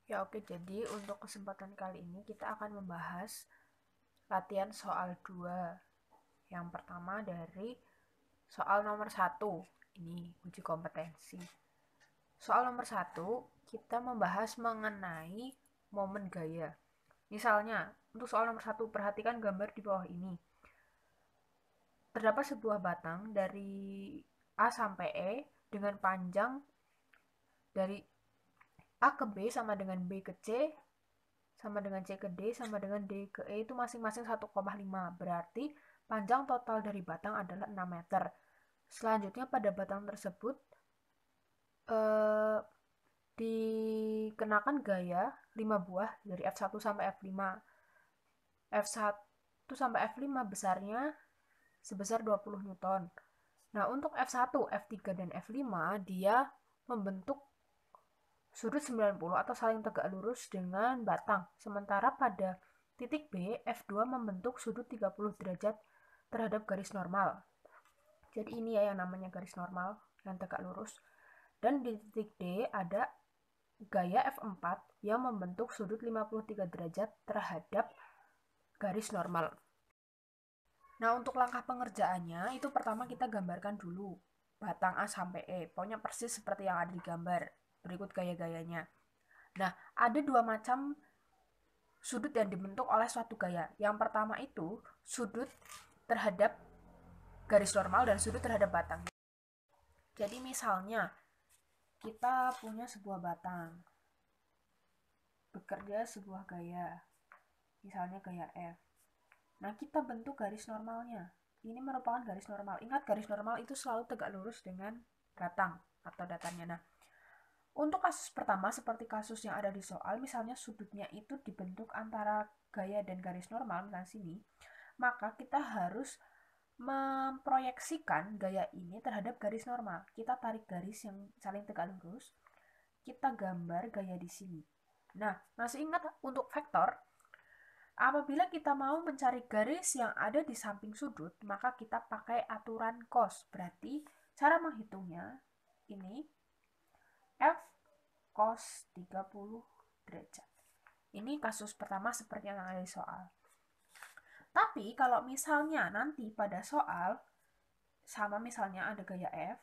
Ya oke, jadi untuk kesempatan kali ini kita akan membahas latihan soal 2. Yang pertama dari soal nomor 1. Ini uji kompetensi. Soal nomor 1, kita membahas mengenai momen gaya. Misalnya, untuk soal nomor 1, perhatikan gambar di bawah ini. Terdapat sebuah batang dari A sampai E dengan panjang dari A ke B sama dengan B ke C sama dengan C ke D sama dengan D ke E itu masing-masing 1,5. Berarti panjang total dari batang adalah 6 meter. Selanjutnya pada batang tersebut dikenakan gaya 5 buah dari F1 sampai F5. F1 sampai F5 besarnya sebesar 20 Newton. Nah, untuk F1, F3, dan F5 dia membentuk sudut 90 atau saling tegak lurus dengan batang. Sementara pada titik B, F2 membentuk sudut 30 derajat terhadap garis normal. Jadi ini ya yang namanya garis normal yang tegak lurus. Dan di titik D ada gaya F4 yang membentuk sudut 53 derajat terhadap garis normal. Nah, untuk langkah pengerjaannya, itu pertama kita gambarkan dulu batang A sampai E. Pokoknya persis seperti yang ada di gambar. Berikut gaya-gayanya. Nah, ada dua macam sudut yang dibentuk oleh suatu gaya. Yang pertama itu sudut terhadap garis normal dan sudut terhadap batang. Jadi misalnya kita punya sebuah batang, bekerja sebuah gaya, misalnya gaya F. Nah, kita bentuk garis normalnya. Ini merupakan garis normal. Ingat, garis normal itu selalu tegak lurus dengan batang atau datarnya. Nah, untuk kasus pertama, seperti kasus yang ada di soal, misalnya sudutnya itu dibentuk antara gaya dan garis normal, misalnya sini, maka kita harus memproyeksikan gaya ini terhadap garis normal. Kita tarik garis yang saling tegak lurus, kita gambar gaya di sini. Nah, masih ingat untuk vektor? Apabila kita mau mencari garis yang ada di samping sudut, maka kita pakai aturan cos. Berarti cara menghitungnya ini F cos 30 derajat. Ini kasus pertama seperti yang ada di soal. Tapi kalau misalnya nanti pada soal sama misalnya ada gaya F,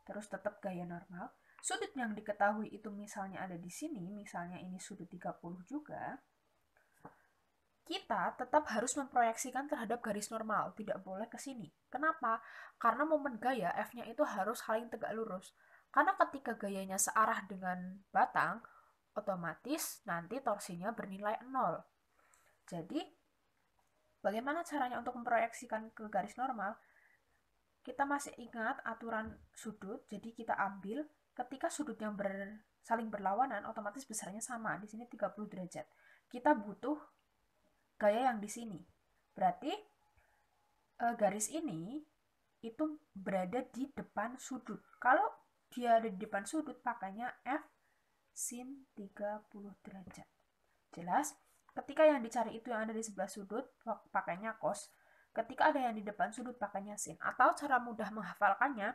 terus tetap gaya normal, sudut yang diketahui itu misalnya ada di sini, misalnya ini sudut 30 juga, kita tetap harus memproyeksikan terhadap garis normal, tidak boleh ke sini. Kenapa? Karena momen gaya F-nya itu harus saling tegak lurus. Karena ketika gayanya searah dengan batang, otomatis nanti torsinya bernilai 0. Jadi, bagaimana caranya untuk memproyeksikan ke garis normal? Kita masih ingat aturan sudut, jadi kita ambil ketika sudut yang saling berlawanan, otomatis besarnya sama. Di sini 30 derajat. Kita butuh gaya yang di sini. Berarti garis ini itu berada di depan sudut. Kalau dia ada di depan sudut, pakainya F sin 30 derajat. Jelas? Ketika yang dicari itu yang ada di sebelah sudut, pakainya cos. Ketika ada yang di depan sudut, pakainya sin. Atau cara mudah menghafalkannya,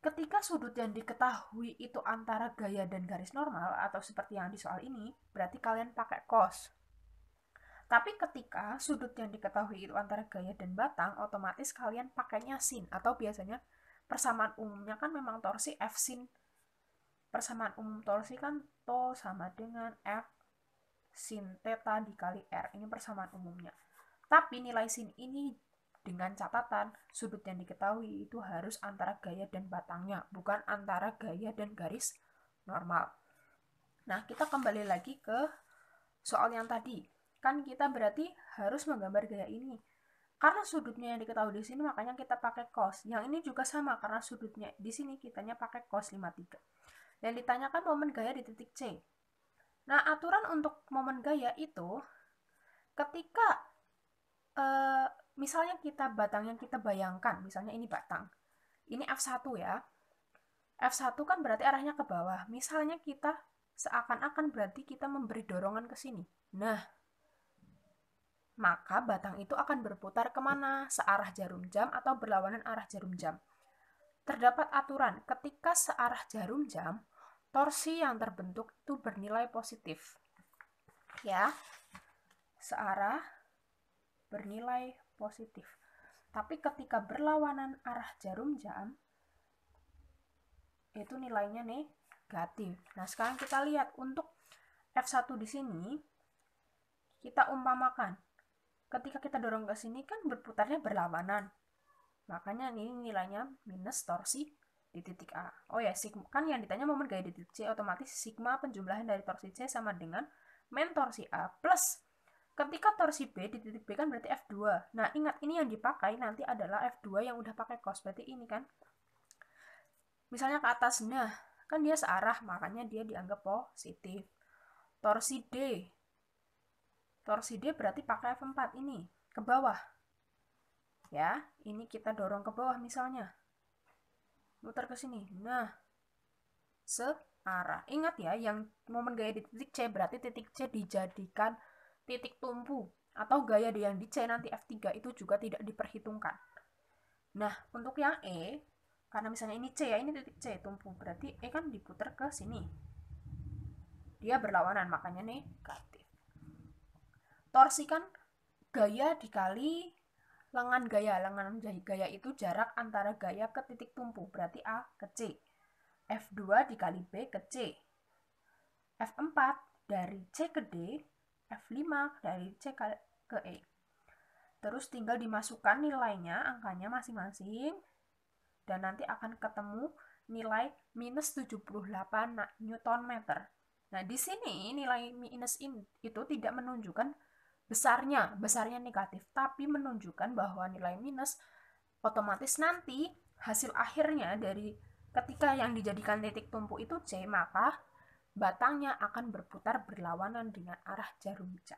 ketika sudut yang diketahui itu antara gaya dan garis normal, atau seperti yang di soal ini, berarti kalian pakai cos. Tapi ketika sudut yang diketahui itu antara gaya dan batang, otomatis kalian pakainya sin. Atau biasanya persamaan umumnya kan memang torsi F sin. Persamaan umum torsi kan to sama dengan F sin theta dikali R. Ini persamaan umumnya. Tapi nilai sin ini dengan catatan sudut yang diketahui itu harus antara gaya dan batangnya, bukan antara gaya dan garis normal. Nah, kita kembali lagi ke soal yang tadi. Kan kita berarti harus menggambar gaya ini. Karena sudutnya yang diketahui di sini, makanya kita pakai cos. Yang ini juga sama, karena sudutnya di sini kitanya pakai cos 53. Dan ditanyakan momen gaya di titik C. Nah, aturan untuk momen gaya itu, ketika misalnya kita batang yang kita bayangkan, misalnya ini batang. Ini F1 ya. F1 kan berarti arahnya ke bawah. Misalnya kita seakan-akan berarti kita memberi dorongan ke sini. Nah, maka batang itu akan berputar kemana? Searah jarum jam atau berlawanan arah jarum jam. Terdapat aturan, ketika searah jarum jam, torsi yang terbentuk itu bernilai positif. Ya, searah bernilai positif. Tapi ketika berlawanan arah jarum jam, itu nilainya negatif. Nah, sekarang kita lihat untuk F1 di sini, kita umpamakan. Ketika kita dorong ke sini kan berputarnya berlawanan. Makanya ini nilainya minus torsi di titik A. Oh ya, sigma, kan yang ditanya momen gaya di titik C, otomatis sigma penjumlahan dari torsi C sama dengan men torsi A plus ketika torsi B di titik B kan berarti F2. Nah, ingat ini yang dipakai nanti adalah F2 yang udah pakai cos. Berarti ini kan. Misalnya ke atas, nah, kan dia searah, makanya dia dianggap positif. Torsi D. Torsi D berarti pakai F4 ini, ke bawah. Ya, ini kita dorong ke bawah misalnya. Muter ke sini. Nah, searah. Ingat ya, yang momen gaya di titik C berarti titik C dijadikan titik tumpu. Atau gaya yang di C nanti F3 itu juga tidak diperhitungkan. Nah, untuk yang E, karena misalnya ini C ya, ini titik C tumpu. Berarti E kan diputar ke sini. Dia berlawanan, makanya negatif. Torsi kan gaya dikali lengan gaya. Lengan gaya itu jarak antara gaya ke titik tumpu. Berarti A ke C. F2 dikali B ke C. F4 dari C ke D. F5 dari C ke E. Terus tinggal dimasukkan nilainya, angkanya masing-masing. Dan nanti akan ketemu nilai minus 78 Newton meter. Nah, di sini nilai minus itu tidak menunjukkan besarnya negatif, tapi menunjukkan bahwa nilai minus otomatis nanti hasil akhirnya dari ketika yang dijadikan titik tumpu itu C, maka batangnya akan berputar berlawanan dengan arah jarum jam.